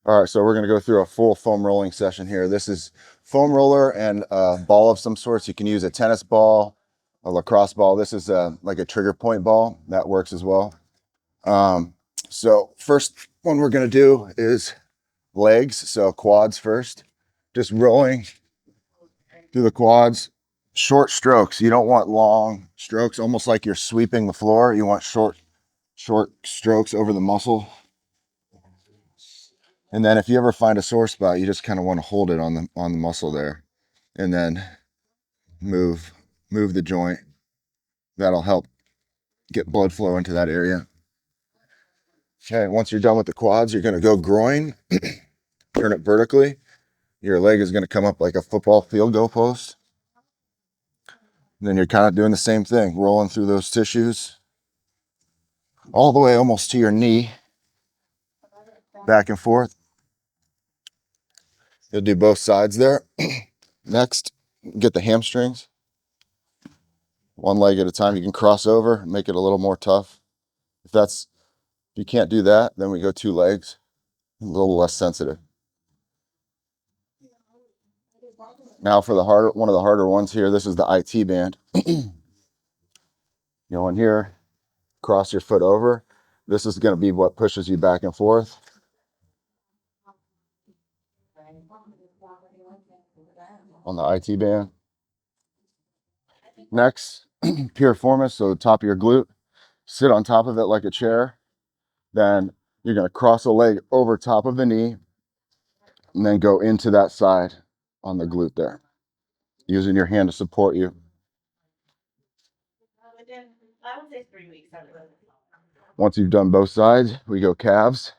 All right, so we're going to go through a full foam rolling session here. This is foam roller and a ball of some sorts. You can use a tennis ball, a lacrosse ball. This is like a trigger point ball. That works as well. Um, so first one we're going to do is legs. So quads first. Just rolling through the quads. Short strokes. You don't want long strokes, almost like you're sweeping the floor. You want short strokes over the muscle. And then if you ever find a sore spot, you just kind of want to hold it on the muscle there, and then move the joint. That'll help get blood flow into that area. Okay, once you're done with the quads, you're going to go groin, turn it vertically. Your leg is going to come up like a football field goal post. And then you're kind of doing the same thing, rolling through those tissues all the way almost to your knee, back and forth. You'll do both sides there. Next, get the hamstrings. One leg at a time. You can cross over, make it a little more tough. If you can't do that, then we go 2 legs, a little less sensitive. Now for one of the harder ones here, this is the IT band. Go in here, cross your foot over. This is going to be what pushes you back and forth. On the IT band. Next, piriformis, so the top of your glute. Sit on top of it like a chair. Then you're going to cross a leg over top of the knee and then go into that side on the glute there, using your hand to support you. Once you've done both sides, we go calves.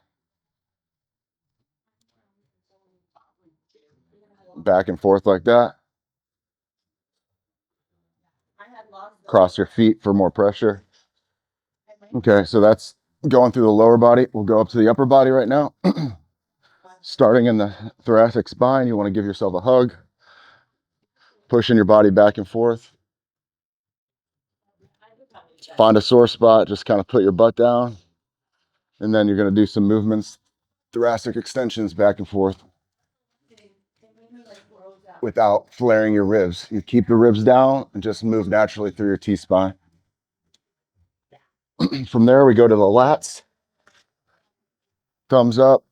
Back and forth like that. Cross your feet for more pressure. Okay, so that's going through the lower body. We'll go up to the upper body right now. Starting in the thoracic spine, you want to give yourself a hug. Pushing your body back and forth. Find a sore spot, just kind of put your butt down. And then you're going to do some movements, thoracic extensions back and forth without flaring your ribs. You keep the ribs down and just move naturally through your T-spine. From there, we go to the lats. Thumbs up,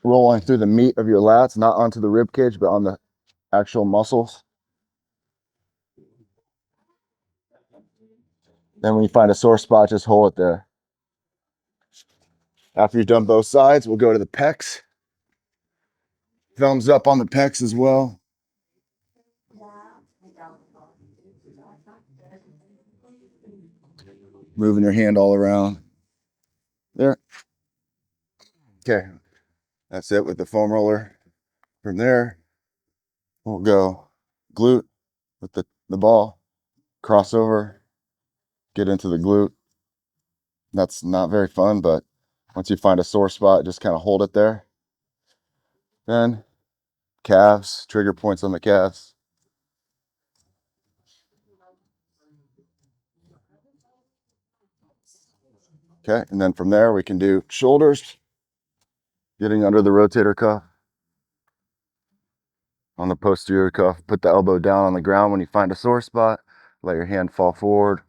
rolling through the meat of your lats, not onto the rib cage, but on the actual muscles. Then when you find a sore spot, just hold it there. After you've done both sides, we'll go to the pecs. Thumbs up on the pecs as well. Moving your hand all around. There. Okay. That's it with the foam roller. From there, we'll go glute with the ball, crossover, get into the glute. That's not very fun, but once you find a sore spot, just kind of hold it there. Then calves, trigger points on the calves. Okay, and then from there we can do shoulders, getting under the rotator cuff. On the posterior cuff, put the elbow down on the ground when you find a sore spot. Let your hand fall forward,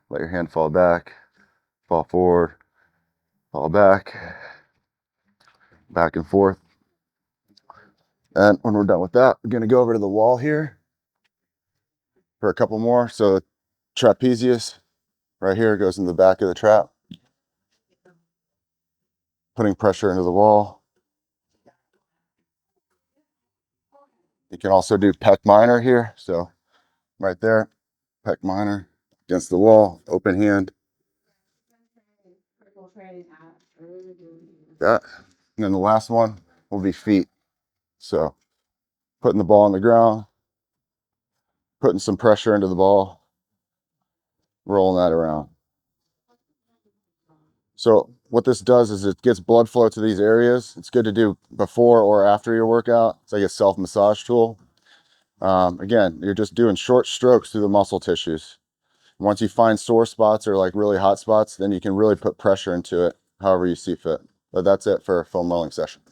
let your hand fall back, fall forward, fall back, back and forth. And when we're done with that, we're going to go over to the wall here for a couple more. So trapezius right here goes in the back of the trap, putting pressure into the wall. You can also do pec minor here. So right there, pec minor against the wall, open hand. That. And then the last one will be feet. So putting the ball on the ground, putting some pressure into the ball, rolling that around. So what this does is it gets blood flow to these areas. It's good to do before or after your workout. It's like a self-massage tool. Again, you're just doing short strokes through the muscle tissues. Once you find sore spots or like really hot spots, then you can really put pressure into it however you see fit. But that's it for a foam rolling session.